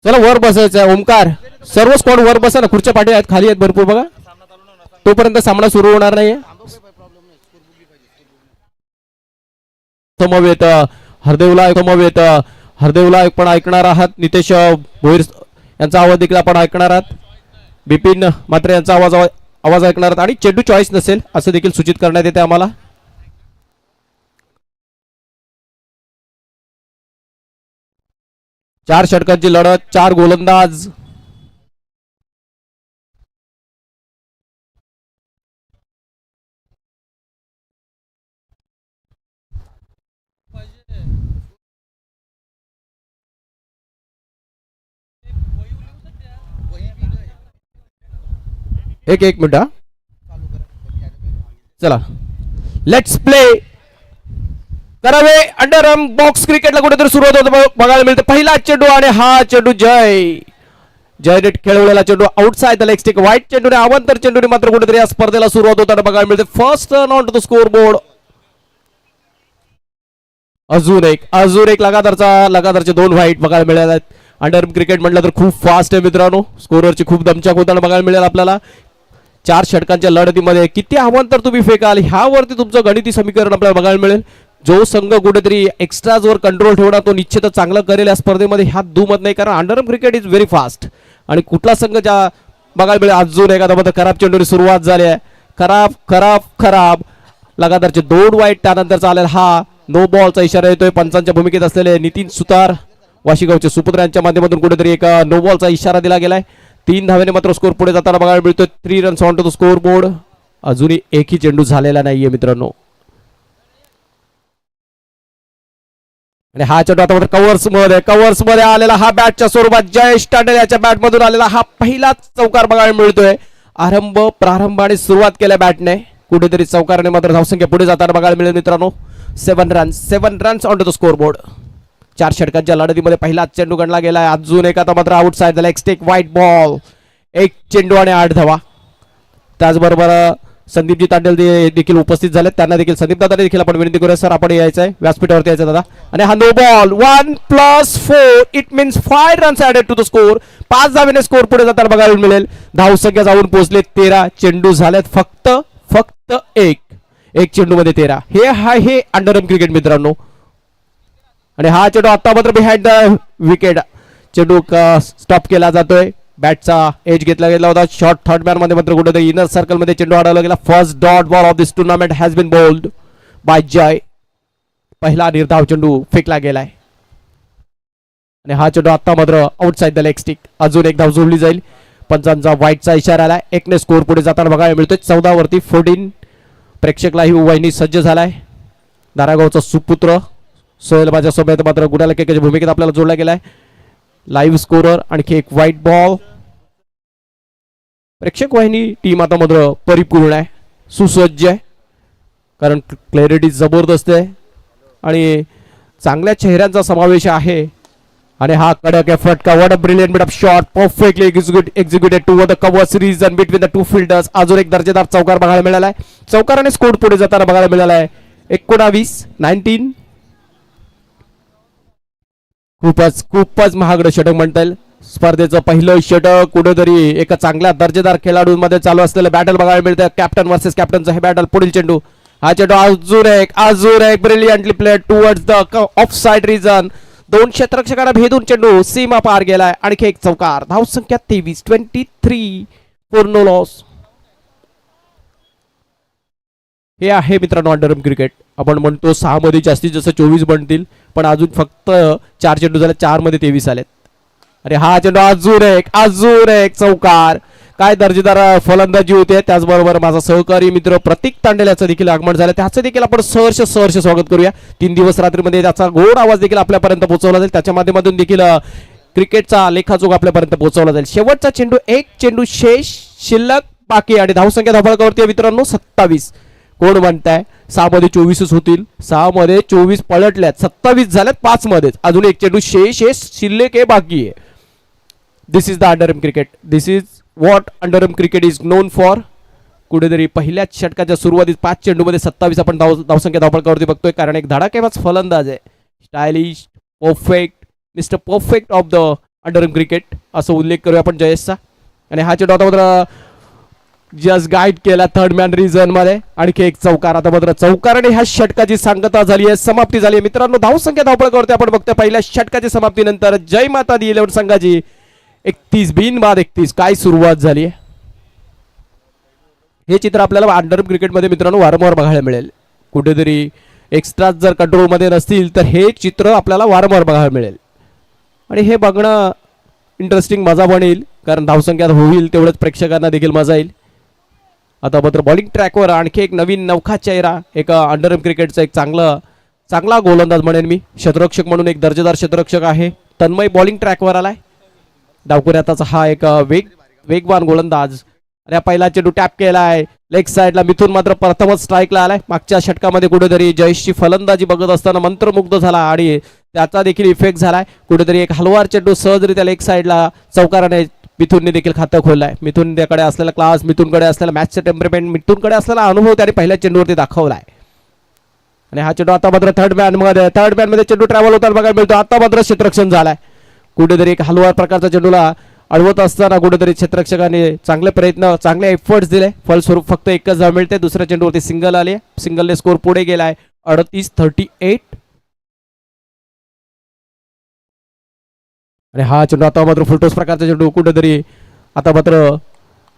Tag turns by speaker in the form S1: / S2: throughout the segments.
S1: चला वर बसायचं आहे. ओमकार सर्व स्क्वॉड वर बसा ना. खुर्च्या पाठी आहेत, खाली आहेत भरपूर बघा. तोपर्यंत सामना सुरू होणार नाहीये. समवेत हरदेवला पण ऐकणार आहात. नितेश भोईर यांचा आवाज देखील आपण ऐकणार आहात. बिपिन मात्र यांचा आवाज ऐकणार आहात. आणि चेंडू चॉईस नसेल असं देखील सूचित करण्यात येते आम्हाला. चार षटकांची लढत, चार गोलंदाज. एक मिनिट. चला लेट्स प्ले करावे. अंडरआर्म बॉक्स क्रिकेटला कुठेतरी सुरुवात होतं बघायला मिळते. पहिला चेंडू आणि हा चेंडू जयने खेळवलेला चेंडू outside the leg stick. Wide चेंडूने अवांतर चेंडूने मात्र कुठेतरी या स्पर्धेला सुरुवात होताना बघायला मिळते. First run on to the scoreboard. अजून एक लगातारचे 2 व्हाईट बघायला मिळाले आहेत. अंडरआर्म क्रिकेट म्हटलं तर खूप फास्ट आहे मित्रांनो. स्कोरवरची खूप दमछाक होताना बघायला मिळेल आपल्याला. 4 षटकांच्या लढतीमध्ये किती अवांतर तुम्ही फेकाल ह्यावरती तुमचं गणिती समीकरण आपल्याला बघायला मिळेल. जो संघ कुठेतरी एक्स्ट्राज वर कंट्रोल ठेवणार तो निश्चितच चांगलं करेल या स्पर्धेमध्ये, ह्यात दुमत नाही. कारण underarm cricket is very fast. आणि कुठला संघ ज्या बघायला मिळेल. अजून एखादा मध्ये खराब चेंडूची सुरुवात झाली आहे. खराब लगातारचे 2 वाईट. त्यानंतरचा आलेला हा नो बॉलचा इशारा येतोय. पंचांच्या भूमिकेत असलेले नितीन सुतार वाशिगावचे सुपुत्र यांच्या माध्यमातून कुठेतरी एक नो बॉलचा इशारा दिला गेलाय. 3 धावेने मात्र स्कोर पुढे जाताना बघायला मिळतोय. 3 runs on to the scoreboard. अजूनही एकही चेंडू झालेला नाहीये मित्रांनो. आणि हा चेंडू आता कव्हर्स मध्ये आलेला हा बॅटच्या स्वरूपात जयेश टांडेल याच्या बॅट मधून आलेला हा पहिलाच चौकार बघायला मिळतोय. प्रारंभ आणि सुरुवात केल्या बॅटने. कुठेतरी चौकाराने मात्र धावसंख्या पुढे जाताना बघायला मिळेल मित्रांनो. 7 runs on to the scoreboard. 4 षटकांच्या लढतीमध्ये पहिलाच चेंडू गणला गेलाय. अजून एक आता मात्र outside the leg stick white ball. 1 चेंडू आणि 8 धावा. त्याचबरोबर संदीपजी तांडेल देखील उपस्थित झाले. त्यांना देखील संदीप दादा देखील आपण विनंती करूया सर आपण यायचं आहे व्यासपीठावरती यायचं दादा. आणि हा no ball 1+4 it means 5 runs added to the score. 5 धावेने स्कोर पुढे जाताना बघायला मिळेल. धावसंख्या जाऊन पोहोचले 13. चेंडू झालेत फक्त 1 चेंडू मध्ये 13. हे अंडरआर्म क्रिकेट मित्रांनो. आणि हा चेंडू आता मात्र बिहाइंड द विकेट चेंडू स्टॉप केला जातोय. बॅटचा एज घेतला गेला होता. शॉर्ट थर्ड मॅन मध्ये मात्र कुठेतरी इनर सर्कल मध्ये चेंडू अडवला गेला. First dot ball of this tournament has been bowled by Jay. पहिला निर्धाव चेंडू फेकला गेलाय. आणि हा चेंडू आता मात्र आउटसाइड द लेग स्टिक. अजून एक धाव जोडली जाईल. पंचांचा व्हाईटचा इशारा आलाय. 1ने स्कोर पुढे जाताना बघायला मिळतोय. 14 वरती 14. प्रेक्षकलाही वाहिनी सज्ज झालाय. दारागावचा सुपुत्र सोहेल माझ्यासोबत मात्र गुडाला केकेच्या भूमिकेत आपल्याला जोडला गेलाय. लाईव्ह स्कोरर आणखी एक व्हाईट बॉल. प्रेक्षक वाहिनी टीम आता मात्र परिपूर्ण आहे, सुसज्ज आहे. कारण क्लॅरिटी जबरदस्त आहे आणि चांगल्या चेहऱ्यांचा समावेश आहे. आणि हा कडक आहे फटका. What a brilliant bit of shot. Perfectly executed to the cover series and between the 2 fielders. अजून एक दर्जेदार चौकार बघायला मिळाला आहे. चौकाराने स्कोर पुढे जाताना बघायला मिळाला आहे. 19 खूपच महागडं षटक म्हणता येईल. स्पर्धेचं पहिलं षटक कुठेतरी एका चांगल्या दर्जेदार खेळाडूंमध्ये चालू असलेलं बॅटल बघायला मिळतं. कॅप्टन वर्सेस कॅप्टनचं हे बॅटल. पुढील चेंडू. हा चेंडू अजून एक brilliantly played towards the off side region. 2 क्षेत्ररक्षकांना भेदून चेंडू सीमा पार गेलाय. आणखी एक चौकार. धावसंख्या 23 फॉर नो लॉस. हे आहे मित्रांनो अंडरआर्म क्रिकेट. आपण म्हणतो 6 मध्ये जास्तीत जास्त 24 बनतील पण अजून फक्त 4 चेंडू झाले. 4 मध्ये 23 आलेत. अरे हा चेंडू अजून एक चौकार. काय दर्जेदार फलंदाजी होते. त्याचबरोबर माझा सहकारी मित्र प्रतीक तांडेल याचं देखील आगमन झालं. त्याचं देखील आपण सहर्ष स्वागत करूया. 3 दिवस रात्रीमध्ये त्याचा गोड आवाज देखील आपल्यापर्यंत पोहोचवला जाईल. त्याच्या माध्यमातून देखील क्रिकेटचा लेखाजोग आपल्यापर्यंत पोहोचवला जाईल. शेवटचा चेंडू. 1 चेंडू शिल्लक बाकी आणि धावसंख्या धावफलकावरती मित्रांनो 27. कोण म्हणताय 6 मध्ये 24 होतील. 6 मध्ये 24 पलटल्यात. 27 झाल्यात 5 मध्ये. अजून एक चेंडू शिल्लक आहे बाकी आहे. This is the underarm cricket. This is what underarm cricket is known for. कुठेतरी पहिल्याच षटकाच्या सुरुवातीस 5 चेंडू मध्ये 27 आपण धावसंख्या धावफलकावरती बघतोय. कारण एक धडाकेबाज फलंदाज आहे. Stylish perfect mister perfect of the underarm cricket असं उल्लेख करूया आपण जयेशचा. आणि हा चेंडू आता मात्र जस्ट गाईड केला थर्ड मॅन रिझन मध्ये. आणखी एक चौकार आता मात्र चौकार आणि ह्या षटकाची सांगता झाली आहे, समाप्ती झाली आहे मित्रांनो. धावसंख्या धावपळ करते आपण बघतोय पहिल्या षटकाची समाप्तीनंतर जय माता दी 11 संघाची 31 बिनबाद 31. काय सुरुवात झाली आहे. हे चित्र आपल्याला अंडरम क्रिकेटमध्ये मित्रांनो वारंवार बघायला मिळेल. कुठेतरी एक्स्ट्राज जर कंट्रोलमध्ये नसतील तर हे चित्र आपल्याला वारंवार बघायला मिळेल. आणि हे बघणं इंटरेस्टिंग मजा बनेल, कारण धावसंख्या होईल तेवढंच प्रेक्षकांना देखील मजा येईल. आता मात्र बॉलिंग ट्रॅकवर आणखी एक नवीन नवखा चेहरा, एक अंडरम क्रिकेटचा एक चांगला गोलंदाज म्हणेन मी. क्षेत्ररक्षक म्हणून एक दर्जेदार क्षेत्ररक्षक आहे तन्मय बॉलिंग ट्रॅकवर आलाय. डावकुऱ्याचा हा एक वेगवान गोलंदाज. आणि पहिला चेंडू टॅप केलाय लेग साईडला. मिथून मात्र प्रथमच स्ट्राईकला आलाय. मागच्या षटकामध्ये कुठेतरी जयेशची फलंदाजी बघत असताना मंत्रमुग्ध झाला आणि त्याचा देखील इफेक्ट झालाय. कुठेतरी एक हलवार चेंडू सहजरित्या लेग साईडला चौकाराने मिथुनने देखील खातं खोललंय. मिथुनकडे असलेला क्लास, मिथुनकडे असलेला मॅचचं टेम्परमेंट, मिथुनकडे असलेला अनुभव त्याने पहिल्या चेंडूवरती दाखवलाय. आणि हा चेंडू आता मात्र थर्ड मॅन मध्ये चेंडू ट्रॅव्हल होताना बघायला मिळतो. आता मात्र क्षेत्ररक्षण झालाय. कुठेतरी एक हलवार प्रकारचा चेंडूला अडवत असताना कुठेतरी क्षेत्ररक्षकाने चांगले प्रयत्न, चांगले एफर्ट्स दिले. फलस्वरूप फक्त एकच धाव मिळते. दुसऱ्या चेंडूवरती सिंगल आले. सिंगलने स्कोर पुढे गेलाय 38-38. आणि हा चेंडू आता मात्र फुलटॉस प्रकारचा चेंडू कुठेतरी आता मात्र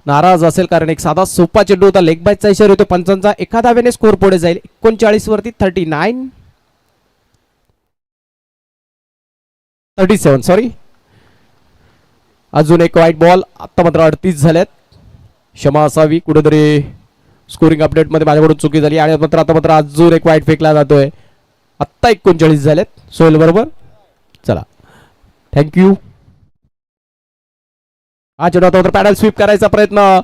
S1: नाराज असेल, कारण एक साधा सोपा चेंडू होता. लेग बायचा इशारा होतो पंचांचा. एका धावेने स्कोर पुढे जाईल 39 वरती 37 सॉरी. अजून एक वाईट बॉल. आता मात्र 38 झाल्यात. क्षमा असावी, कुठेतरी स्कोरिंग अपडेट मध्ये माझ्याकडून चुकी झाली. आणि मात्र आता मात्र अजून एक वाईट फेकला जातोय. आत्ता 39 झालेत सोहेल बरोबर. चला थँक्यू. हा चेंडू आता पॅडल स्वीप करायचा प्रयत्न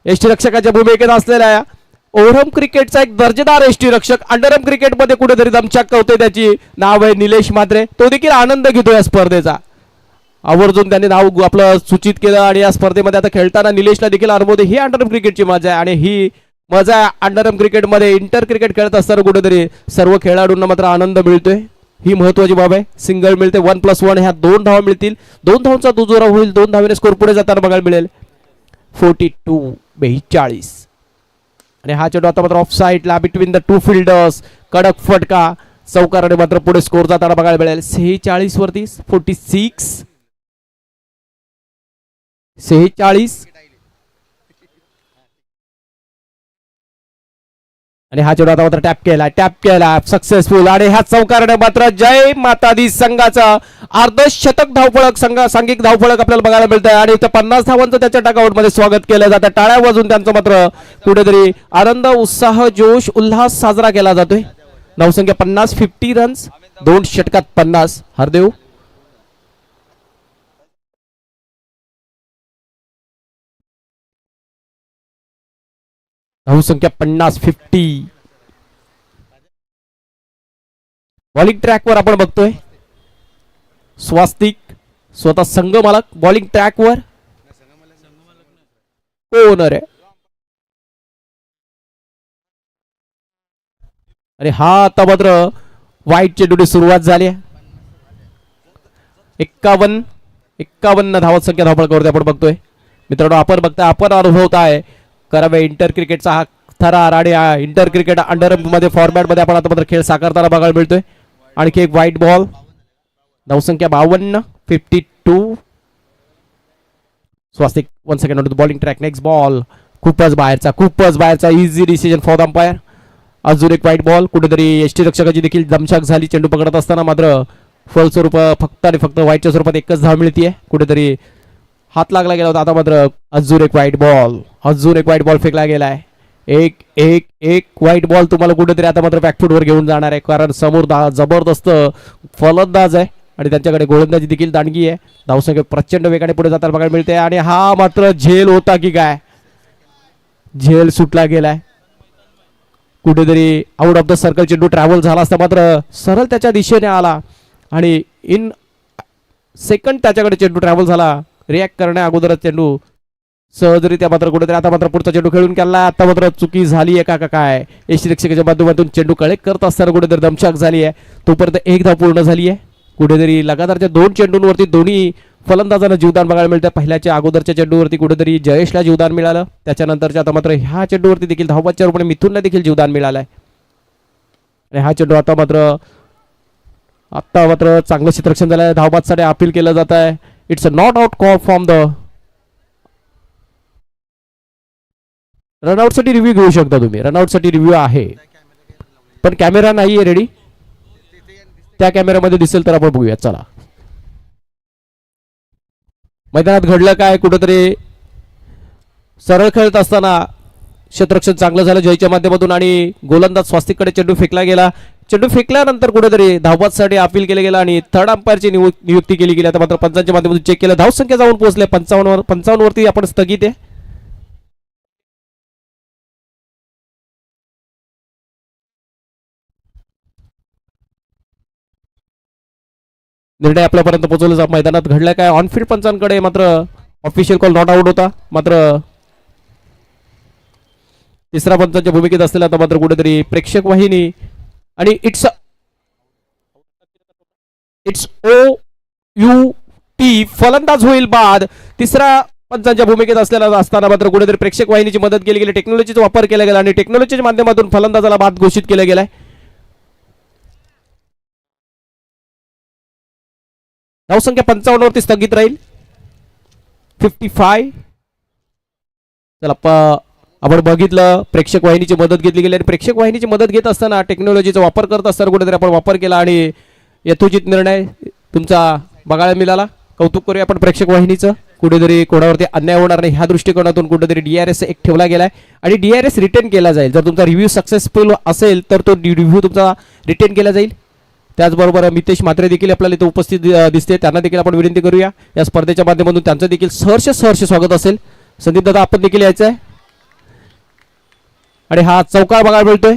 S1: यष्टीरक्षकाच्या भूमिकेत असलेला ओव्हरम क्रिकेटचा एक दर्जेदार यष्टीरक्षक. अंडरम क्रिकेटमध्ये कुठेतरी दमछाक होते. त्याची नाव आहे निलेश म्हात्रे. तो देखील आनंद घेतो या स्पर्धेचा. आवर्जून त्यांनी नाव आपलं सूचित केलं आणि या स्पर्धेमध्ये आता खेळताना निलेशला देखील अनुभव. ही अंडरम क्रिकेटची मजा आहे आणि ही मजा अंडरम क्रिकेटमध्ये इंटर क्रिकेट खेळत असताना कुठेतरी सर्व खेळाडूंना मात्र आनंद मिळतोय. ही महत्वाची बाब आहे. सिंगल मिळते 1+1 ह्या 2 धावा मिळतील. 2 धावांचा दुजोरा होईल. 2 धावेने स्कोर पुढे जाताना बघायला मिळेल 42-42. आणि हा चेंडू आता मात्र ऑफ साईडला बिटवीन द टू फिल्डर्स. कडक फटका चौकाराने मात्र पुढे स्कोर जाताना बघायला मिळेल 46 वरती 46. आणि हा चेंडू आता मात्र टॅप केला सक्सेसफुल. आणि ह्या चौकाराने मात्र जय माता दी संघाचा अर्धशतक धावफलक सांघिक धावफलक आपल्याला बघायला मिळत आहे. आणि 50 धावांचं त्याच्या टकआउट मध्ये स्वागत केलं जातं. टाळ्या वाजून त्यांचं मात्र कुठेतरी आनंद, उत्साह, जोश, उल्हास साजरा केला जातोय. धावसंख्या 50 रन्स 2 षटकात 50. हरदेव धावसंख्या 50. बॉलिंग ट्रॅकवर आपण बघतोय स्वास्तिक स्वतः संघ मालक बॉलिंग ट्रॅकवर. ओनर आहे. आणि हा आता मात्र वाईट चेंडूने सुरुवात झाली आहे. 51 धावत संख्या धावपळ आपण बघतोय मित्रांनो. आपण बघताय, आपण अनुभवताय करावे इंटर क्रिकेटचा हा थरार. आणि इंटर क्रिकेट अंडरम मध्ये फॉर्मॅट मध्ये आपण आता मात्र खेळ साकारताना बघायला मिळतोय. आणखी एक वाईट बॉल. धावसंख्या 52-52. स्वास्तिक 1 second on bowling track. Next ball खूपच बाहेरचा easy decision for the umpire. अजून एक वाईट बॉल. कुठेतरी यष्टीरक्षकाची देखील दमछाक झाली चेंडू पकडत असताना. मात्र फलस्वरूप फक्त आणि फक्त वाईटच्या स्वरूपात एकच धाव मिळतीये. कुठेतरी हात लागला गेला होता. आता मात्र अजून एक वाईट बॉल फेकला गेलाय. एक वाईट बॉल तुम्हाला कुठेतरी आता मात्र बॅकफूटवर घेऊन जाणार आहे, कारण समोर जबरदस्त फलंदाज आहे आणि त्यांच्याकडे गोलंदाजी देखील दांडगी आहे. धावसंख्या प्रचंड वेगाने पुढे जाताना बघायला मिळते. आणि हा मात्र झेल होता की काय, झेल सुटला गेलाय. कुठेतरी आउट ऑफ द सर्कल चेंडू ट्रॅव्हल झाला असता मात्र सरळ त्याच्या दिशेने आला आणि इन सेकंड त्याच्याकडे चेंडू ट्रॅव्हल झाला. रिॲक्ट करण्या अगोदरच चेंडू सहजरित्या मात्र कुठेतरी आता मात्र पुढचा चेंडू खेळून केला. आता मात्र चुकी झाली आहे का काय, यष्टीरक्षकाच्या माध्यमातून चेंडू कलेक्ट करत असताना कुठेतरी दमछाक झाली आहे. तोपर्यंत एक धाव पूर्ण झाली आहे. कुठेतरी लगातारच्या 2 चेंडूंवरती दोन्ही फलंदाजांना जीवदान बघायला मिळतं. पहिल्याच्या अगोदरच्या चेंडूवरती कुठेतरी जयेशला जीवदान मिळालं. त्याच्यानंतरच्या आता मात्र ह्या चेंडूवरती देखील धावबादच्या रूपाने मिथुनला देखील जीवदान मिळालंय. आणि हा चेंडू आता मात्र चांगलं क्षेत्ररक्षण झालंय. धावबादसाठी अपील केलं जात आहे. It's a not out call from the run out साठी रिव्ह्यू घेऊ शकता तुम्ही. रनआउट साठी रिव्ह्यू आहे पण कॅमेरा नाहीये रेडी. त्या कॅमेऱ्यामध्ये दिसेल तर आपण बघूया. चला मैदानात घडलं काय. कुठंतरी सरळ खेळत असताना क्षेत्ररक्षण चांगलं झालं जयच्या माध्यमातून आणि गोलंदाज स्वास्तिककडे चेंडू फेकला गेला. चेंडू फेकल्यानंतर कुठेतरी धावबादसाठी अपील केलं गेलं आणि थर्ड अंपायरची नियुक्ती केली गेली. आता मात्र पंचांच्या माध्यमातून चेक केलं. धावसंख्या जाऊन पोहोचले 55 वरती आपण स्थगित आहे. निर्णय आपल्यापर्यंत पोहोचवला. मैदानात घडलं काय. ऑनफील्ड पंचांकडे मात्र ऑफिशियल कॉल नॉट आउट होता. मात्र तिसरा पंचांच्या भूमिकेत असलेला आता मात्र कुठेतरी प्रेक्षक वाहिनी आणि इट्स ओ यू टी फलंदाज होईल बाद. तिसरा पंचांच्या भूमिकेत असलेला असताना मात्र कुठेतरी प्रेक्षक वाहिनीची मदत केली गेली. टेक्नॉलॉजीचा वापर केला गेला आणि टेक्नॉलॉजीच्या माध्यमातून फलंदाजाला बाद घोषित केला गेलाय. धावसंख्या 55 वरती स्थगित राहील. 55. चला आपण बघितलं प्रेक्षक वाहिनीची मदत घेतली गेली आणि प्रेक्षक वाहिनीची मदत घेत असताना टेक्नॉलॉजीचा वापर करत असताना कुठेतरी आपण वापर केला आणि यथोचित निर्णय तुमचा बघायला मिळाला. कौतुक करूया आपण प्रेक्षक वाहिनीचं. कुठेतरी कोणावरती अन्याय होणार नाही ह्या दृष्टिकोनातून कुठेतरी DRS एक ठेवला गेलाय आणि DRS रिटर्न केला जाईल. जर तुमचा रिव्ह्यू सक्सेसफुल असेल तर तो रिव्ह्यू तुमचा रिटर्न केला जाईल. त्याचबरोबर मितेश म्हात्रे देखील आपल्याला इथे उपस्थित दिसते. त्यांना देखील आपण विनंती करूया या स्पर्धेच्या माध्यमातून त्यांचं देखील सहर्ष स्वागत असेल. संदीप दादा आपण देखील यायचं आहे. आणि हा चौकार बघायला मिळतोय.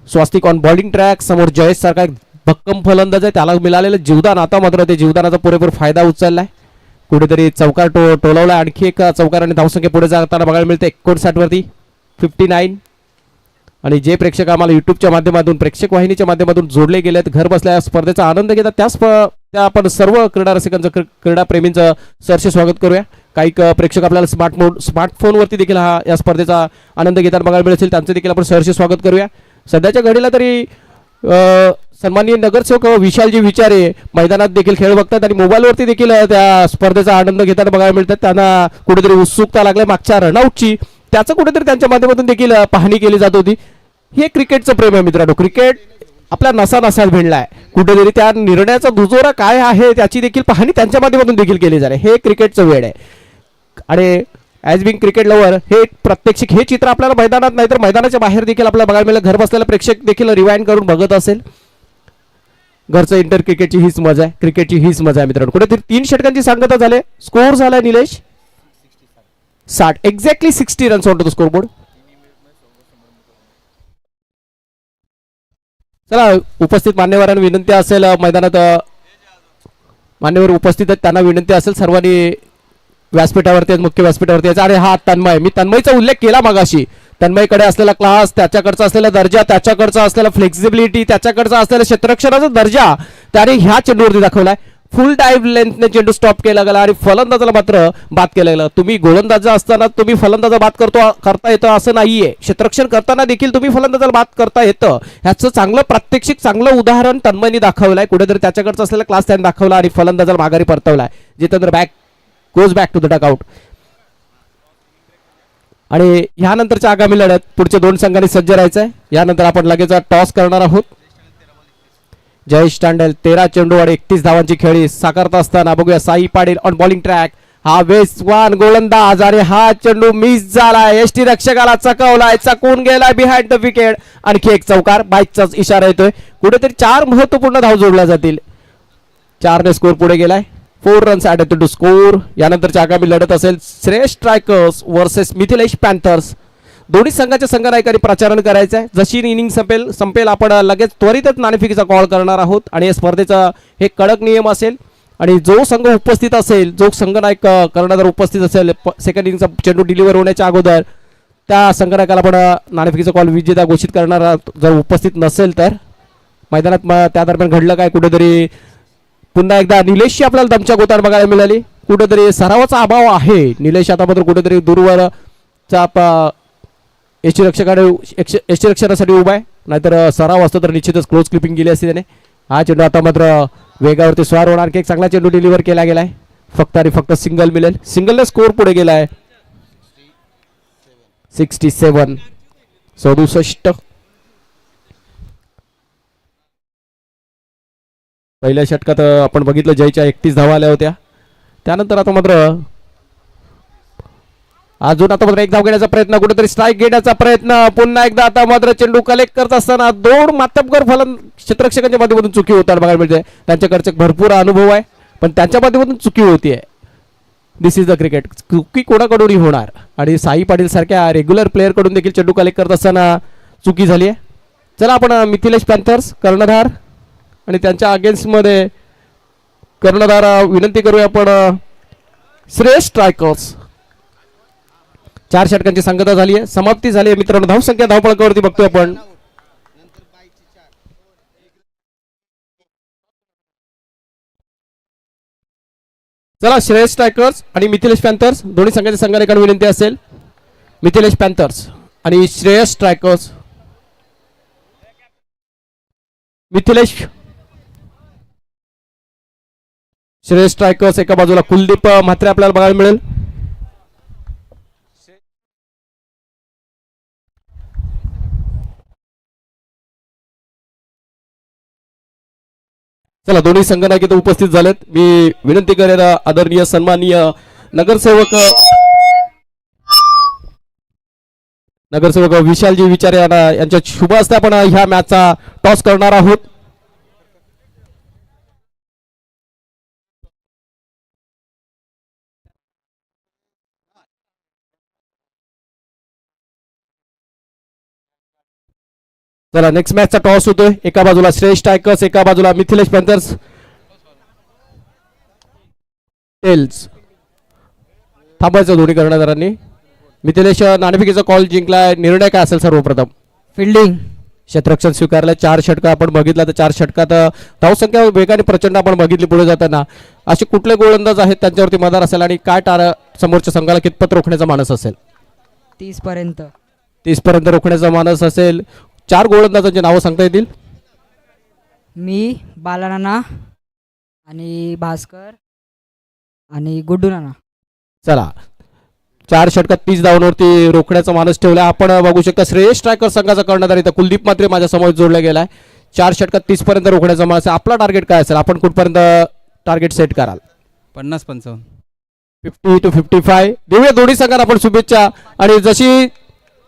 S1: स्वास्तिक ऑन बॉलिंग ट्रॅक. समोर जयेश सारखा एक भक्कम फलंदाज आहे. त्याला मिळालेलं जीवदान आता मात्र ते जीवदानाचा पुरेपूर फायदा उचललाय. कुठेतरी चौकार टोलवलाय. आणखी एक चौकार आणि धावसंख्या पुढे जाताना बघायला मिळते 59 वरती 59. आणि जे प्रेक्षक आम्हाला युट्यूबच्या माध्यमातून प्रेक्षक वाहिनीच्या माध्यमातून जोडले गेलेत घर बसल्या स्पर्धेचा आनंद घेतात त्या आपण सर्व क्रीडा रसिकांचं क्रीडा प्रेमींचं सहर्ष स्वागत करूया. काही प्रेक्षक आपल्याला स्मार्टफोनवरती देखील या स्पर्धेचा आनंद घेताना बघायला मिळेल. त्यांचं देखील आपण सहर्ष स्वागत करूया. सध्याच्या घडीला तरी सन्माननीय नगरसेवक विशालजी विचारे मैदानात देखील खेळ बघतात आणि मोबाईलवरती देखील त्या स्पर्धेचा आनंद घेताना बघायला मिळतात. त्यांना कुठेतरी उत्सुकता लागली मागच्या रनआउटची. त्याचं कुठेतरी त्यांच्या माध्यमातून देखील पाहणी केली जात होती. हे क्रिकेटचं प्रेम आहे मित्रांनो. क्रिकेट आपल्या नसानसात भिडलाय. कुठेतरी त्या निर्णयाचा दुजोरा काय आहे त्याची देखील पाहणी त्यांच्या माध्यमातून देखील केली जाते. हे क्रिकेटचं वेळ आहे. आणि ॲज बिंग क्रिकेट लवर हे प्रत्यक्षिक हे चित्र आपल्याला मैदानात नाही तर मैदानाच्या बाहेर देखील आपल्याला बघायला मिळेल. घर बसलेला प्रेक्षक देखील रिवाइंड करून बघत असेल. घरचं इंटर क्रिकेटची हीच मजा आहे. क्रिकेटची हीच मजा आहे मित्रांनो. कुठेतरी 3 षटकांची सांगता झाले. स्कोर झालाय Nilesh 60 exactly 60 runs on to the scoreboard. चला उपस्थित मान्यवरांना विनंती असेल मैदानात मान्यवर उपस्थित आहेत त्यांना विनंती असेल सर्वांनी व्यासपीठावरती मुख्य व्यासपीठावरती यायचं. आणि हा तन्मय मी तन्मयचा उल्लेख केला मगाशी. तन्मयकडे असलेला क्लास त्याच्याकडचा असलेला दर्जा त्याच्याकडचा असलेला फ्लेक्झिबिलिटी त्याच्याकडचा असलेला क्षेत्ररक्षणाचा दर्जा त्याने ह्या चेंडूवरती दाखवलाय. फुल डाईव्ह लेंथने चेंडू स्टॉप केला गेला आणि फलंदाजाला मात्र बाद केला गेला. तुम्ही गोलंदाज असताना तुम्ही फलंदाजा बाद करता येतं असं नाहीये. क्षेत्ररक्षण करताना देखील तुम्ही फलंदाजाला बाद करता येतं. ह्याचं चांगलं प्रात्यक्षिक चांगलं उदाहरण तन्मयनी दाखवलंय. कुठेतरी त्याच्याकडचा असलेला क्लास त्याने दाखवला आणि फलंदाजाला माघारी परतवलाय. Jitendra goes back to the dugout. आणि ह्यानंतरच्या आगामी लढत पुढच्या 2 संघांनी सज्ज राहायचं आहे. यानंतर आपण लगेच टॉस करणार आहोत. जयेश टांडेल 13 चेंडू आणि 31 धावांची खेळी साकारत असताना बघूया Sai Patil on bowling track. हा वेगवान गोलंदाज आणि हा चेंडू मिस झालाय. यष्टी रक्षकाला चकवलाय. चकून गेलाय बिहाइंड द विकेट. आणखी एक चौकार बाईकचाच इशारा येतोय. कुठेतरी 4 महत्वपूर्ण धाव जोडल्या जातील. 4 ने स्कोर पुढे गेलाय. 4 रन्स ॲडेड टू स्कोर. यानंतरची आगामी लढत असेल श्रेष्ठ स्ट्रायकर्स वर्सेस मिथिलेश पॅन्थर्स. दोन्ही संघाच्या संघनायकांनी प्रचारण करायचं आहे. जशी इनिंग संपेल आपण लगेच त्वरितच नाणेफेकीचा कॉल करणार आहोत. आणि या स्पर्धेचा हे कडक नियम असेल आणि जो संघ उपस्थित असेल जो संघनायक कर्णधार उपस्थित असेल सेकंड इनिंगचा चेंडू डिलिव्हर होण्याच्या अगोदर त्या संघनायकाला आपण नाणेफेकीचा कॉल विजेता घोषित करणार. जर उपस्थित नसेल तर मैदानात त्या दरम्यान घडलं काय कुठेतरी पुन्हा एकदा निलेशची आपल्याला दमच्या गोताड बघायला मिळाली. कुठेतरी सरावाचा अभाव आहे. निलेश आता मात्र कुठेतरी दूरवरचा यष्टीरक्षणासाठी उभा आहे. नाहीतर सराव असतो तर निश्चितच क्लोज क्लिपिंग केली असते त्याने. हा चेंडू आता मात्र वेगावरती स्वार होणार. की एक चांगला चेंडू डिलिव्हर केला गेलाय. फक्त आणि फक्त सिंगल मिळेल. सिंगलने स्कोर पुढे गेलाय 67 67. पहिल्या षटकात आपण बघितलं जयच्या 31 धावा आल्या होत्या. त्यानंतर आता मात्र अजून आता मात्र एक धाव घेण्याचा प्रयत्न. कुठेतरी स्ट्राईक घेण्याचा प्रयत्न. पुन्हा एकदा आता मात्र चेंडू कलेक्ट करत असताना दोन मातबगर फलन क्षेत्ररक्षकांच्या माध्यमातून चुकी होताना बघायला मिळते. त्यांच्याकडचे भरपूर अनुभव आहे पण त्यांच्या माध्यमातून चुकी होतीये. दिस इज द क्रिकेट. चुकी कोणाकडूनही होणार आणि साई पाटील सारख्या रेग्युलर प्लेअर कडून देखील चेंडू कलेक्ट करत असताना चुकी झाली आहे. चला आपण मिथिलेश पॅन्थर्स कर्णधार आणि त्यांच्या अगेन्स्ट मध्ये कर्णधार विनंती करूया आपण श्रेयस स्ट्रायकर्स. 4 षटकांची सांगता झाली आहे. समाप्ती झाली आहे मित्रांनो. धावसंख्या धावपळकावरती बघतोय आपण. चला श्रेयस स्ट्रायकर्स आणि मिथिलेश पॅन्थर्स दोन्ही संघाच्या संघाने विनंती असेल. मिथिलेश पॅन्थर्स आणि श्रेयस स्ट्रायकर्स. मिथिलेश श्रेयस स्ट्रायकर्स एका बाजूला. कुलदीप म्हात्रे आपल्याला बघायला मिळेल. चला दोन्ही संघनायक इथे उपस्थित झालेत. मी विनंती करेन आदरणीय सन्माननीय नगरसेवक विशालजी विचारे यांच्या शुभ हस्ते आपण ह्या मॅचचा टॉस करणार आहोत. चला नेक्स्ट मॅचचा टॉस होतोय. एका बाजूला श्रेयस स्ट्रायकर्स एका बाजूला मिथिलेश पॅन्थर्स. टेल्स थांबायचं दोन्ही कर्णधारांनी. मिथिलेश नाणेफेकीचा कॉल जिंकलाय. निर्णय काय असेल सर्वप्रथम?
S2: फिल्डिंग.
S1: क्षेत्ररक्षण स्वीकारलं. 4 षटक आपण बघितलं तर 4 षटकात धावसंख्या वेगाने प्रचंड आपण बघितली पुढे जाताना. असे कुठले गोलंदाज आहेत त्यांच्यावरती मदार असेल आणि काय समोरच्या संघाला कितपत रोखण्याचा मानस असेल?
S2: 30 पर्यंत.
S1: 30 पर्यंत रोखण्याचा मानस असेल. 4 गोलंदाजांची नावं सांगता येतील?
S2: मी, बालानाना आणि भास्कर आणि गुड्डू नाना.
S1: चला 4 षटकात 30 धावांवरती रोखण्याचा मानस ठेवला. आपण बघू शकता श्रेयस स्ट्रायकर संघाचा कर्णधार इथं कुलदीप म्हात्रे माझ्या समोर जोडला गेलाय. 4 षटकात 30 पर्यंत रोखण्याचा मानस. आपला टार्गेट काय असेल? आपण कुठपर्यंत टार्गेट सेट कराल?
S3: 50-55.
S1: 50 to 55. देऊया दोन्ही संघांना आपण शुभेच्छा. आणि जशी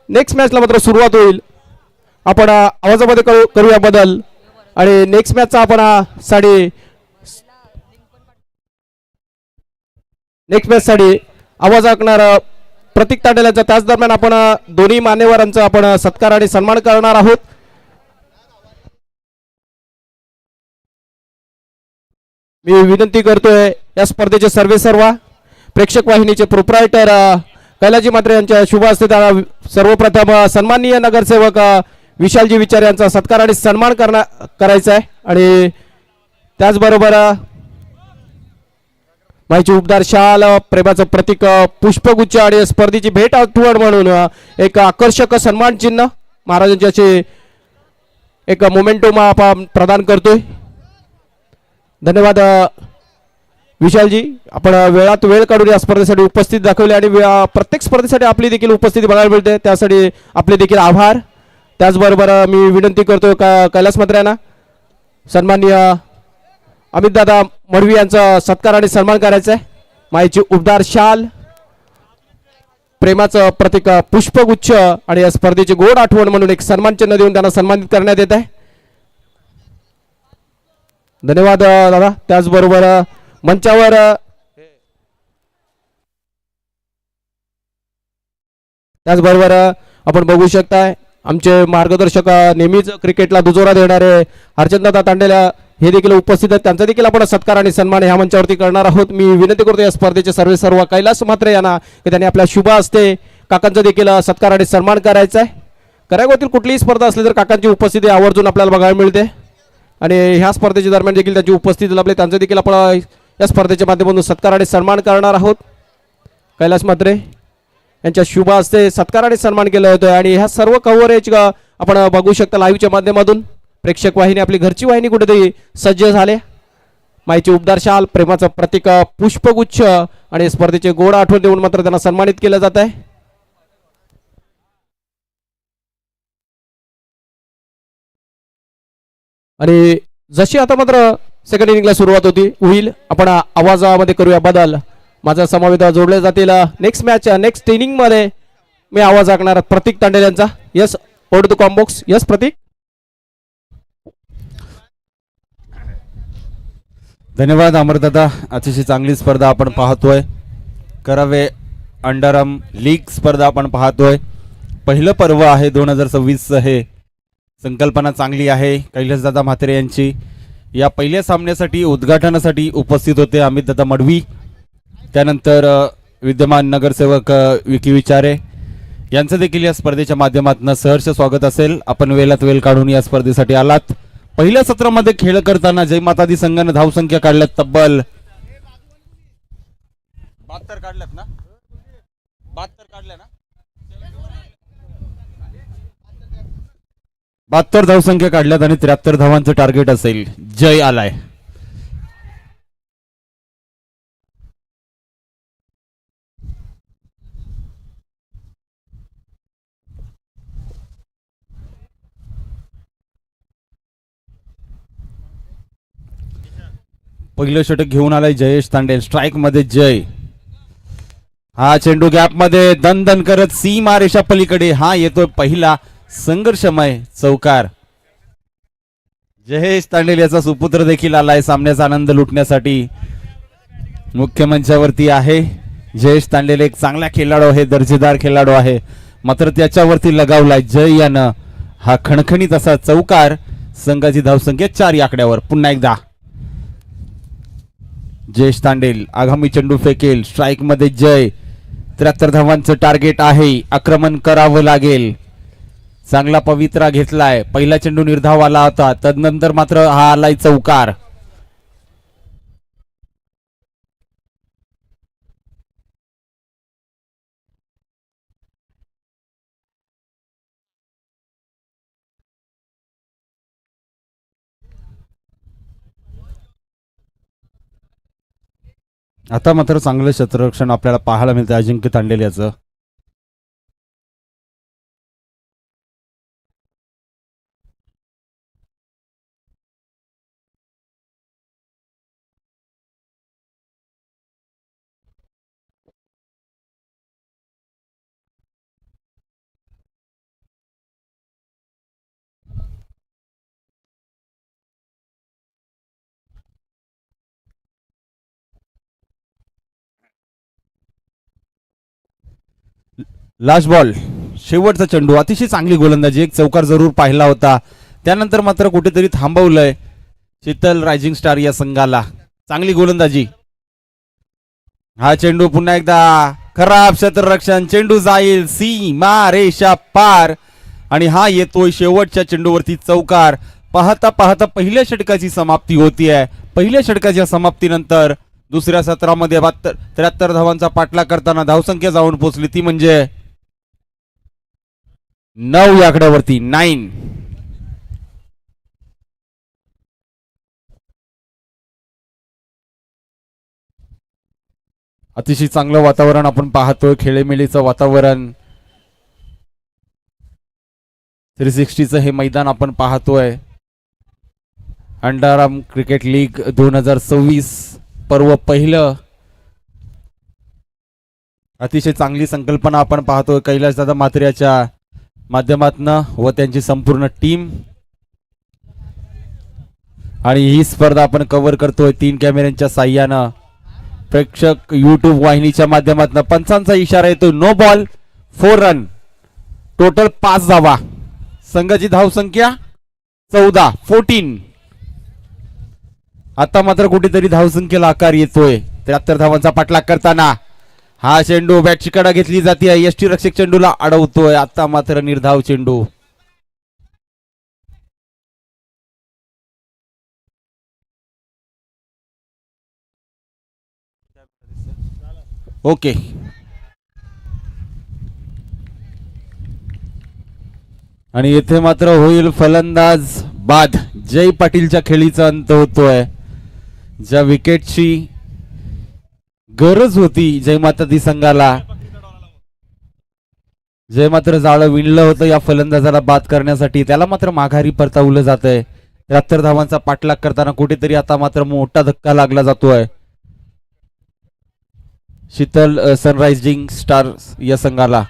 S1: नेक्स्ट मॅचला मात्र सुरुवात होईल आपण आवाजामध्ये करूया बदल. आणि नेक्स्ट मॅचचा आपण नेक्स्ट मॅच साठी आवाज ऐकणार प्रतीक तांडेलांचा. त्याच दरम्यान आपण दोन्ही मान्यवरांचा आपण सत्कार आणि सन्मान करणार आहोत. मी विनंती करतोय या स्पर्धेचे सर्वेसर्वा प्रेक्षक वाहिनीचे प्रोप्रायटर कैलाजी म्हात्रे यांच्या शुभ हस्ते सर्वप्रथम सन्माननीय नगरसेवक विशालजी विचारे यांचा सत्कार आणि सन्मान करायचा आहे. आणि त्याचबरोबर माहिती उपदार शाल, प्रेमाचं प्रतीक पुष्पगुच्छ आणि स्पर्धेची भेट आठवण म्हणून एक आकर्षक सन्मान चिन्ह महाराजांची असे एक मोमेंटो आपण प्रदान करतोय. धन्यवाद विशालजी. आपण वेळात वेळ काढून या स्पर्धेसाठी उपस्थित दाखवले आणि प्रत्येक स्पर्धेसाठी आपली देखील उपस्थिती बघायला मिळते. त्यासाठी आपले देखील आभार. त्याचबरोबर मी विनंती करतोय कैलास म्हात्रे यांना सन्माननीय अमितदादा मडवी यांचा सत्कार आणि सन्मान करायचा आहे. माईची उबदार शाल, प्रेमाचं प्रतीक पुष्पगुच्छ आणि या स्पर्धेची गोड आठवण म्हणून एक सन्मान चिन्ह देऊन त्यांना सन्मानित करण्यात येत आहे. धन्यवाद दादा. त्याचबरोबर मंचावर आपण बघू शकताय आमचे मार्गदर्शक नेहमीच क्रिकेटला दुजोरा देणारे हरचंददादा तांडेला हे देखील उपस्थित आहेत. त्यांचा देखील आपण सत्कार आणि सन्मान ह्या मंचावरती करणार आहोत. मी विनंती करतो या स्पर्धेचे सर्व कैलास म्हात्रे यांना की त्यांनी आपल्या शुभ हस्ते काकांचा देखील सत्कार आणि सन्मान करायचा आहे. करायगोतील कुठलीही स्पर्धा असली तर काकांची उपस्थिती आवर्जून आपल्याला बघायला मिळते. आणि ह्या स्पर्धेच्या दरम्यान देखील त्यांची उपस्थिती लाभली, त्यांचं देखील आपण या स्पर्धेच्या माध्यमातून सत्कार आणि सन्मान करणार आहोत. कैलास म्हात्रे यांच्या शुभ हस्ते सत्कार आणि सन्मान केला होतोय. आणि ह्या सर्व कव्हरेज आपण बघू शकता लाईव्हच्या माध्यमातून. प्रेक्षक वाहिनी, आपली घरची वाहिनी कुठेतरी सज्ज झाले. माईची उबदार शाल, प्रेमाचं प्रतीक पुष्पगुच्छ आणि स्पर्धेचे गोड आठवण देऊन मात्र त्यांना सन्मानित केलं जात आहे. आणि जशी आता मात्र सेकंड इनिंगला सुरुवात होईल, आपण आवाजामध्ये करूया बदल. माझा समवेत जोडले जातील नेक्स्ट मॅच, नेक्स्ट इनिंग मध्ये मी आवाज ऐकणार प्रतीक तांडेल यांचा. Yes, over to comm box. Yes Pratik.
S3: धन्यवाद अमरदादा. अतिशय चांगली स्पर्धा आपण पाहतोय. करावे अंडरआर्म लीग स्पर्धा आपण पाहतोय. पहिलं पर्व आहे 2026 हे. संकल्पना चांगली आहे. कैलासदादा म्हात्रे यांची या पहिल्या सामन्यासाठी उद्घाटनासाठी उपस्थित होते अमितदादा मडवी, त्यानंतर विद्यमान नगरसेवक विकी विचारे यांचं देखील या स्पर्धेच्या माध्यमातून सहर्ष स्वागत असेल. आपण वेळात वेळ काढून या स्पर्धेसाठी आलात. पहिल्या सत्रामध्ये खेळ करताना जय मातादी संघाने धावसंख्या काढल्यात तब्बल 72 काढल्यात ना, 72 काढल्या ना, 72 धावसंख्या काढल्यात आणि 73 धावांचं टार्गेट असेल. जय आलाय. पहिलं षटक घेऊन आलाय जयेश तांडेल. स्ट्राईक मध्ये जय. हा चेंडू गॅप मध्ये दन दन करत सीमा रेषा पलीकडे. हा येतोय पहिला संघर्षमय चौकार. जयेश तांडेल याचा सुपुत्र देखील आलाय सामन्याचा आनंद लुटण्यासाठी. मुख्य मंचावरती आहे जयेश तांडेल. एक चांगला खेळाडू आहे, दर्जेदार खेळाडू आहे, मात्र त्याच्यावरती लगावलाय जय यानं हा खणखणीत असा चौकार. संघाची धावसंख्या 4 या आकड्यावर. पुन्हा एकदा जयेश तांडेल आगामी चेंडू फेकेल. स्ट्राईक मध्ये जय. 73 धावांचं टार्गेट आहे. आक्रमण करावं लागेल. चांगला पवित्रा घेतलाय. पहिला चेंडू निर्धाव आला होता, तदनंतर मात्र हा आलाय चौकार. आता मात्र चांगलं क्षेत्ररक्षण आपल्याला पाहायला मिळतं अजिंक्य तांडेल याचं. लास्ट बॉल, शेवटचा चेंडू. अतिशय चांगली गोलंदाजी. एक चौकार जरूर पाहिला होता, त्यानंतर मात्र कुठेतरी थांबवलंय शीतल रायझिंग स्टार या संघाला. चांगली गोलंदाजी. हा चेंडू पुन्हा एकदा खराब क्षेत्ररक्षण. चेंडू जाईल सीमा रेषा पार आणि हा येतोय शेवटच्या चेंडूवरती चौकार. पाहता पाहता पहिल्या षटकाची समाप्ती होतीये. पहिल्या षटकाच्या समाप्तीनंतर दुसऱ्या सत्रामध्ये 73 धावांचा पाठलाग करताना धावसंख्या जाऊन पोहोचली ती म्हणजे 9 या आकड्यावरती. 9. अतिशय चांगलं वातावरण आपण पाहतोय. खेळीमेळीचं वातावरण. 360चं हे मैदान आपण पाहतोय. अंडरआर्म क्रिकेट लीग 2026 पर्व पहिलं. अतिशय चांगली संकल्पना आपण पाहतोय कैलासदादा म्हात्रे याच्या माध्यमातून व त्यांची संपूर्ण टीम. आणि ही स्पर्धा आपण कव्हर करतोय 3 कॅमेऱ्यांच्या साह्यानं. प्रेक्षक युट्यूब वाहिनीच्या माध्यमातून. पंचांचा इशारा येतो. No ball 4 run. टोटल 5 धावा. संघाची धावसंख्या 14. आता मात्र कुठेतरी धावसंख्येला आकार येतोय. 73 धावांचा पाठलाग करताना हा चेंडू बॅटची कडा घेतली जाते. यष्टी रक्षक चेंडूला अडवतोय. आता मात्र निर्धाव चेंडू. ओके. आणि येथे मात्र होईल फलंदाज बाद. जय पाटीलच्या खेळीचा अंत होतोय. ज्या विकेटची गरज होती जय माता दी संघाला, जे मात्र जाळं विणलं होतं या फलंदाजाला बाद करण्यासाठी, त्याला मात्र माघारी परतावलं जात आहे. 73 धावांचा पाठलाग करताना कुठेतरी आता मात्र मोठा धक्का लागला जातोय शीतल सनरायझिंग स्टार्स या संघाला.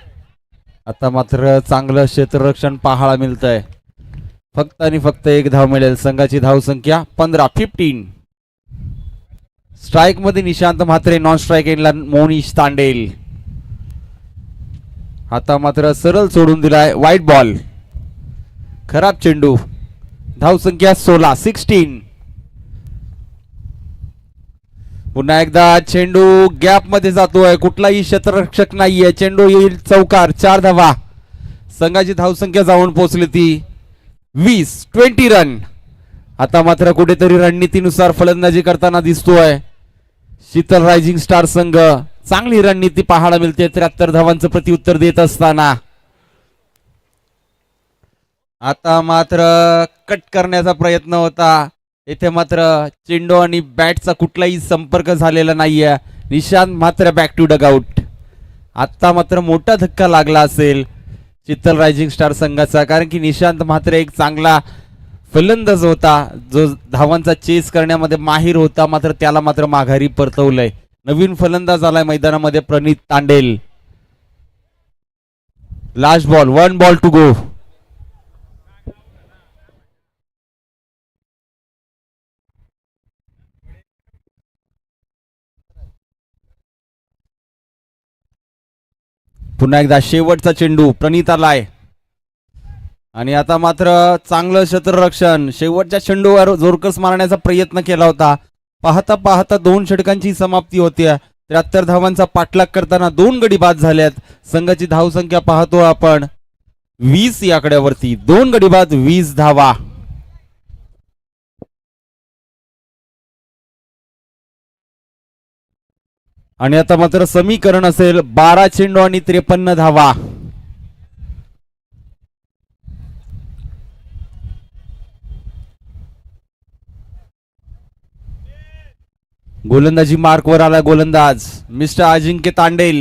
S3: आता मात्र चांगलं क्षेत्ररक्षण पाहायला मिळतंय. फक्त आणि फक्त एक धाव मिळेल. संघाची धाव संख्या 15. स्ट्राईक मध्ये निशांत म्हात्रे, नॉन स्ट्राईक एंडला मोनिश तांडेल. आता मात्र सरळ सोडून दिलाय. वाईट बॉल, खराब चेंडू. धाव संख्या 16. पुन्हा एकदा चेंडू गॅप मध्ये जातोय. कुठलाही क्षेत्ररक्षक नाहीये. चेंडू येईल चौकार. 4 धावा. संघाची धाव संख्या जाऊन पोहोचली ती 20 रन. आता मात्र कुठेतरी रणनीतीनुसार फलंदाजी करताना दिसतोय शीतल रायझिंग स्टार संघ. चांगली रणनीती पाहायला मिळते 73 धावांचं प्रत्युत्तर देत असताना. आता मात्र कट करण्याचा प्रयत्न होता. येथे मात्र चेंडू आणि बॅटचा कुठलाही संपर्क झालेला नाहीये. निशांत मात्र बॅक टू डगआउट. आता मात्र मोठा धक्का लागला असेल शीतल रायझिंग स्टार संघाचा, कारण की निशांत मात्र एक चांगला फलंदाज होता जो धावांचा चेस करण्यामध्ये माहिर होता. मात्र त्याला मात्र माघारी परतवलंय. नवीन फलंदाज आलाय मैदानामध्ये Pranit Tandel. Last ball, 1 ball to go. पुन्हा एकदा शेवटचा चेंडू. प्रणित आलाय आणि आता मात्र चांगलं क्षेत्ररक्षण. शेवटच्या चेंडूवर जोरकस मारण्याचा प्रयत्न केला होता. पाहता पाहता 2 षटकांची समाप्ती होती. 73 धावांचा पाठलाग करताना 2 गडी बाद झाल्यात. संघाची धाव संख्या पाहतो आपण 20 या आकड्यावरती. 2 गडी बाद, 20 धावा. आणि आता मात्र समीकरण असेल 12 चेंडू आणि 53 धावा. गोलंदाजी मार्कवर आला गोलंदाज mister Ajinkya Tandel.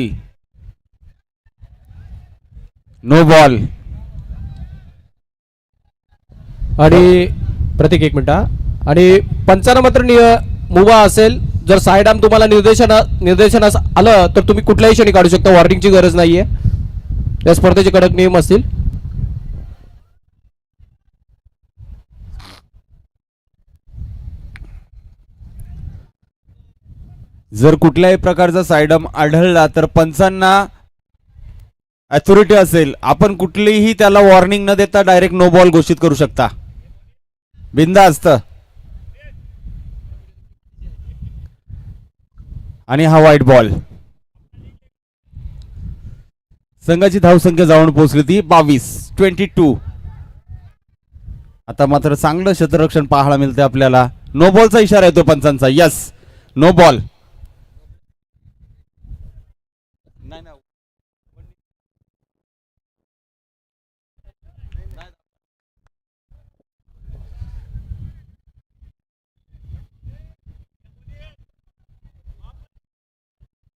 S3: No ball.
S1: आणि प्रत्येक 1 मिनिट आणि पंचांना मात्र मुभा असेल. जर साइड आर्म तुम्हाला निर्देशनास आलं तर तुम्ही कुठल्याही क्षणी काढू शकता. वॉर्निंगची गरज नाहीये. या स्पर्धेचे कडक नियम असतील.
S3: जर कुठल्याही प्रकारचा साइडम आढळला तर पंचांना अथॉरिटी असेल. आपण कुठलीही त्याला वॉर्निंग न देता डायरेक्ट नो बॉल घोषित करू शकता. बिनधास्त. आणि हा वाईट बॉल. संघाची धाव संख्या जाऊन पोहोचली ती 22. आता मात्र चांगलं क्षेत्ररक्षण पाहायला मिळते आपल्याला. नो बॉलचा इशारा येतो पंचांचा. Yes, no ball.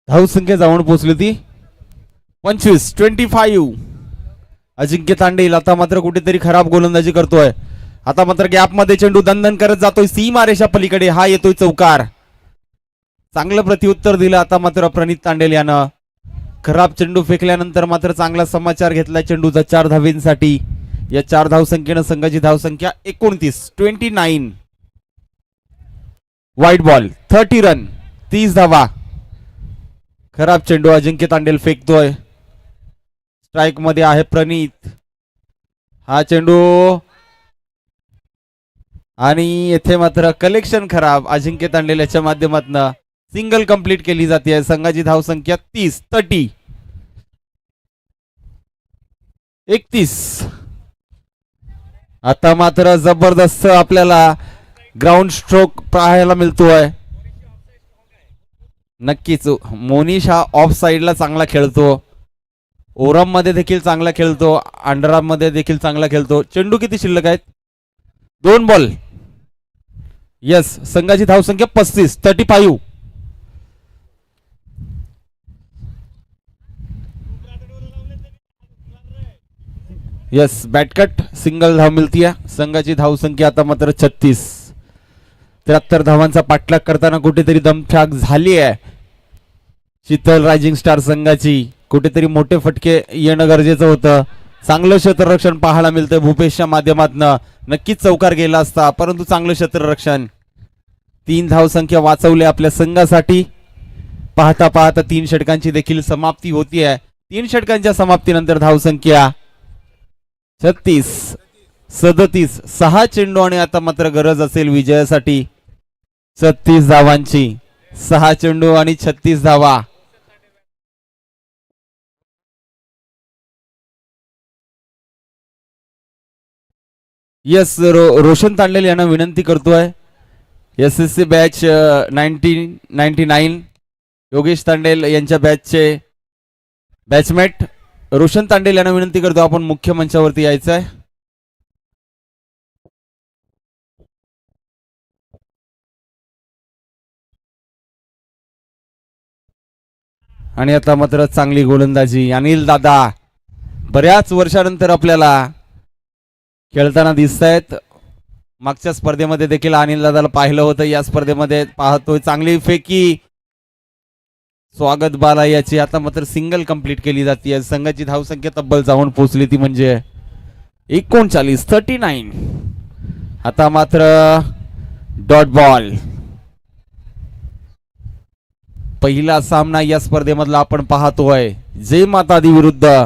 S3: धाव संख्या जाऊन पोहोचली ती 25. अजिंक्य तांडेल आता मात्र कुठेतरी खराब गोलंदाजी करतोय. आता मात्र गॅप मध्ये चेंडू दणदण करत जातोय सीमारेषा पलीकडे. हा येतोय चौकार. चांगलं प्रत्युत्तर दिलं आता मात्र प्रणित तांडेल यानं. खराब चेंडू फेकल्यानंतर मात्र चांगला समाचार घेतला चेंडूचा 4 धावींसाठी. या 4 धाव संख्येनं संघाची धाव संख्या 29. वाईट बॉल, 30 रन, 30 धावा. खराब चेंडू अजिंक्य तांडेल फेकतोय. स्ट्राईक मध्ये आहे प्रणित. हा चेंडू आणि येथे मात्र कलेक्शन खराब. अजिंक्य तांडेल याच्या माध्यमातून सिंगल कंप्लीट केली जाते. संघाची धाव संख्या 31. आता मात्र जबरदस्त आपल्याला ग्राउंड स्ट्रोक पाहायला मिळतोय. नक्कीच मोनिश हा ऑफ साइडला चांगला खेळतो, ओरम मध्ये देखील चांगला खेळतो, अंडरआर्म मध्ये देखील चांगला खेळतो. चेंडू किती शिल्लक आहेत? 2 बॉल. यस, संघाची धावसंख्या 35. यस, बॅटकट सिंगल धाव मिळती आहे. संघाची धावसंख्या आता मात्र 36. 73 धावांचा पाठलाग करताना कुठेतरी दमछाक झाली आहे शीतल रायझिंग स्टार संघाची. कुठेतरी मोठे फटके येणं गरजेचं होतं. चांगलं क्षेत्ररक्षण पाहायला मिळतंय भूपेशच्या माध्यमातून. नक्कीच चौकार गेला असता, परंतु चांगलं क्षेत्ररक्षण. 3 धावसंख्या वाचवल्या आपल्या संघासाठी. पाहता पाहता 3 षटकांची देखील समाप्ती होतीये. 3 षटकांच्या समाप्तीनंतर धावसंख्या 36, 37. 6 चेंडू आणि आता मात्र गरज असेल विजयासाठी 36 धावांची. 6 चेंडू आणि 36 धावा. यस, रोशन तांडेल यांना विनंती करतोय. SSC बॅच 1999 योगेश तांडेल यांच्या बॅचचे बॅचमेट रोशन तांडेल यांना विनंती करतो आपण मुख्य मंचावरती यायचं आहे. आणि आता मात्र चांगली गोलंदाजी अनिल दादा बऱ्याच वर्षानंतर आपल्याला खेळताना दिसत आहेत. मागच्या स्पर्धेमध्ये देखील अनिल दादाला पाहिलं होतं. या स्पर्धेमध्ये पाहतोय चांगली फेकी. स्वागत बाला याची आता मात्र सिंगल कंप्लीट केली जाते. संघाची धावसंख्या तब्बल जाऊन पोहोचली ती म्हणजे 39. आता मात्र डॉट बॉल. पहिला सामना या स्पर्धेमधला आपण पाहतोय. जय माता दी विरुद्ध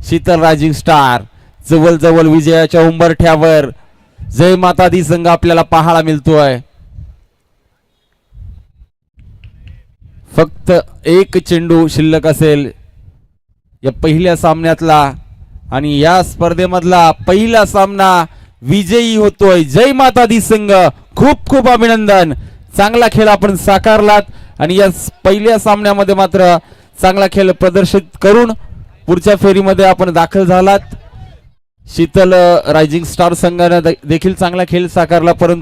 S3: शीतल रायझिंग स्टार. जवळ जवळ विजयाच्या उंबरठ्यावर जय माता दी संघ आपल्याला पाहायला मिळतोय. फक्त 1 चेंडू शिल्लक असेल या पहिल्या सामन्यातला आणि या स्पर्धेमधला पहिला सामना विजयी होतोय जय माता दी संघ. खूप खूप अभिनंदन. चांगला खेळ आपण साकारलात आणि या पहिल्या सामन्यामध्ये मात्र चांगला खेळ प्रदर्शित करून पुढच्या फेरीमध्ये आपण दाखल झालात. शीतल रायझिंग स्टार संघाने देखील चांगला खेळ साकारला, परंतु